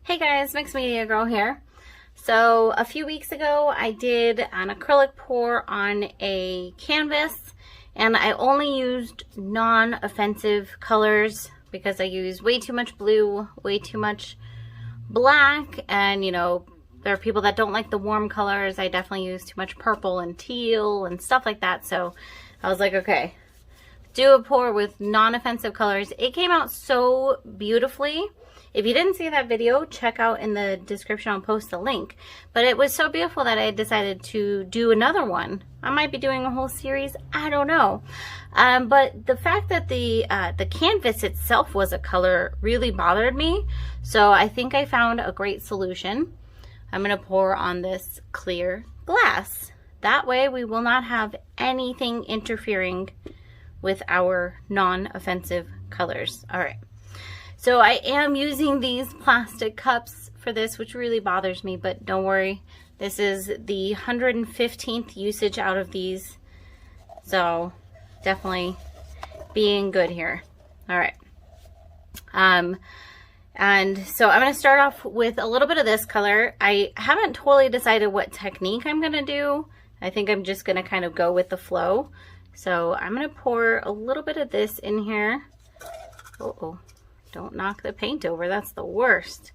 Hey guys, Mixed Media Girl here. So a few weeks ago I did an acrylic pour on a canvas and I only used non-offensive colors because I used way too much blue, way too much black, and you know, there are people that don't like the warm colors. I definitely used too much purple and teal and stuff like that. So I was like, okay, do a pour with non-offensive colors. It came out so beautifully. If you didn't see that video, check out in the description. I'll post the link. But it was so beautiful that I decided to do another one. I might be doing a whole series. I don't know. But the fact that the canvas itself was a color really bothered me. So I think I found a great solution. I'm going to pour on this clear glass. That way we will not have anything interfering with our non-offensive colors. All right. So I am using these plastic cups for this, which really bothers me, but don't worry. This is the 115th usage out of these. So definitely being good here. All right. And so I'm going to start off with a little bit of this color. I haven't totally decided what technique I'm going to do. I think I'm just going to kind of go with the flow. So I'm going to pour a little bit of this in here. Uh-oh. Don't knock the paint over, that's the worst.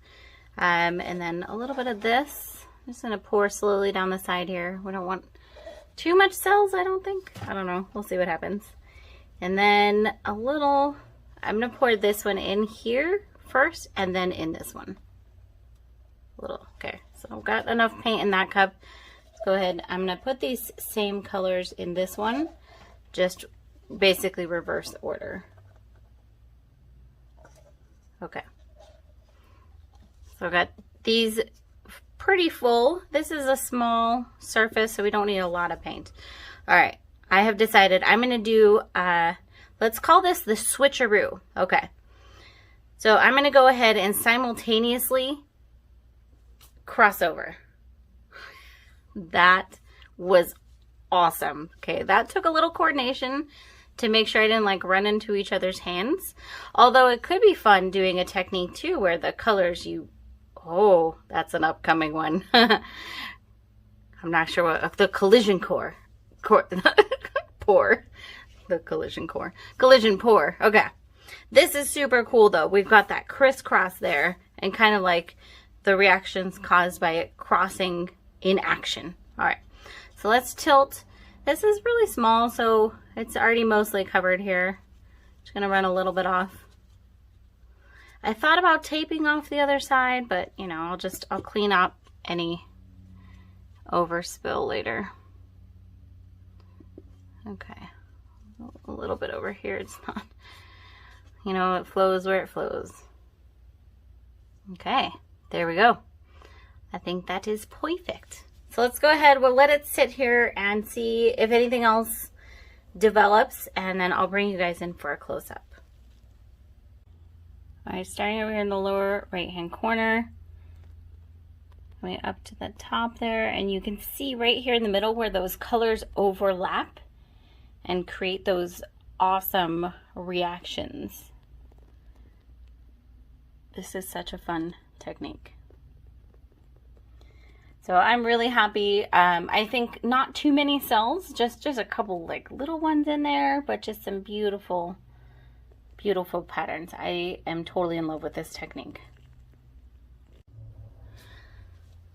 And then a little bit of this. I'm just gonna pour slowly down the side here. We don't want too much cells, I don't think. I don't know, we'll see what happens. And then a little, I'm gonna pour this one in here first and then in this one. A little, okay. So I've got enough paint in that cup. Let's go ahead, I'm gonna put these same colors in this one. Just basically reverse order. Okay, so I've got these pretty full. This is a small surface, so we don't need a lot of paint. All right, I have decided I'm going to do, let's call this the switcheroo. Okay, so I'm going to go ahead and simultaneously cross over. That was awesome. Okay, that took a little coordination to make sure I didn't like run into each other's hands. Although it could be fun doing a technique too where the colors oh, that's an upcoming one. I'm not sure what, the collision pour. The collision pour. Okay. This is super cool though. We've got that crisscross there and kind of like the reactions caused by it crossing in action. All right, so let's tilt. This is really small, so it's already mostly covered here. Just gonna run a little bit off. I thought about taping off the other side, but you know, I'll clean up any overspill later. Okay, a little bit over here. It's not, you know, it flows where it flows. Okay, there we go. I think that is perfect. So let's go ahead, we'll let it sit here and see if anything else develops, and then I'll bring you guys in for a close-up. All right, starting over here in the lower right-hand corner, going up to the top there, and you can see right here in the middle where those colors overlap and create those awesome reactions. This is such a fun technique. So I'm really happy. I think not too many cells, just a couple like little ones in there, but just some beautiful, beautiful patterns. I am totally in love with this technique.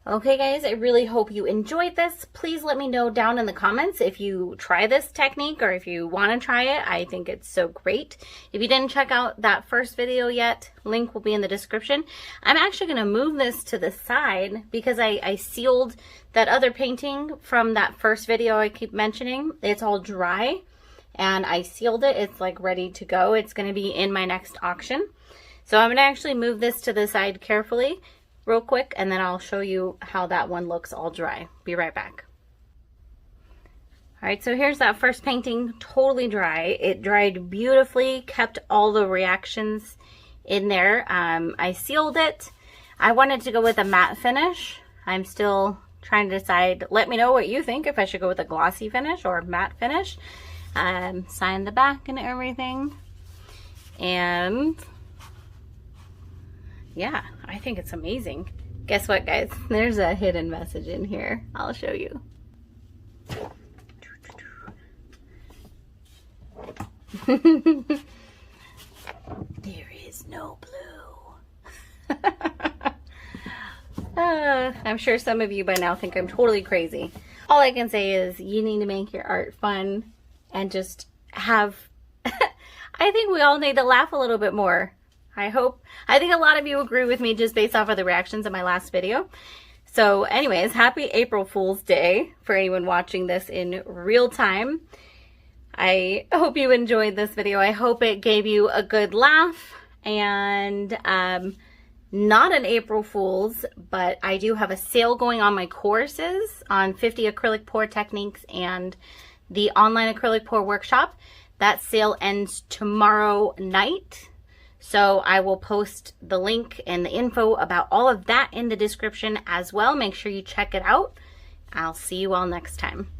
Okay guys, I really hope you enjoyed this. Please let me know down in the comments if you try this technique or if you want to try it. I think it's so great. If you didn't check out that first video yet, link will be in the description. I'm actually going to move this to the side because I sealed that other painting from that first video I keep mentioning. It's all dry and I sealed it. It's like ready to go. It's going to be in my next auction. So I'm going to actually move this to the side carefully real quick, and then I'll show you how that one looks all dry. Be right back. All right, so here's that first painting, totally dry. It dried beautifully, kept all the reactions in there. I sealed it. I wanted to go with a matte finish. I'm still trying to decide. Let me know what you think, if I should go with a glossy finish or matte finish. Sign the back and everything. And yeah, I think it's amazing. Guess what, guys? There's a hidden message in here. I'll show you. There is no blue. I'm sure some of you by now think I'm totally crazy. All I can say is you need to make your art fun and just have, I think we all need to laugh a little bit more. I think a lot of you agree with me just based off of the reactions in my last video. So anyways, happy April Fool's Day for anyone watching this in real time. I hope you enjoyed this video. I hope it gave you a good laugh, and not an April Fool's, but I do have a sale going on my courses on 50 acrylic pour techniques and the online acrylic pour workshop. That sale ends tomorrow night. So I will post the link and the info about all of that in the description as well. Make sure you check it out. I'll see you all next time.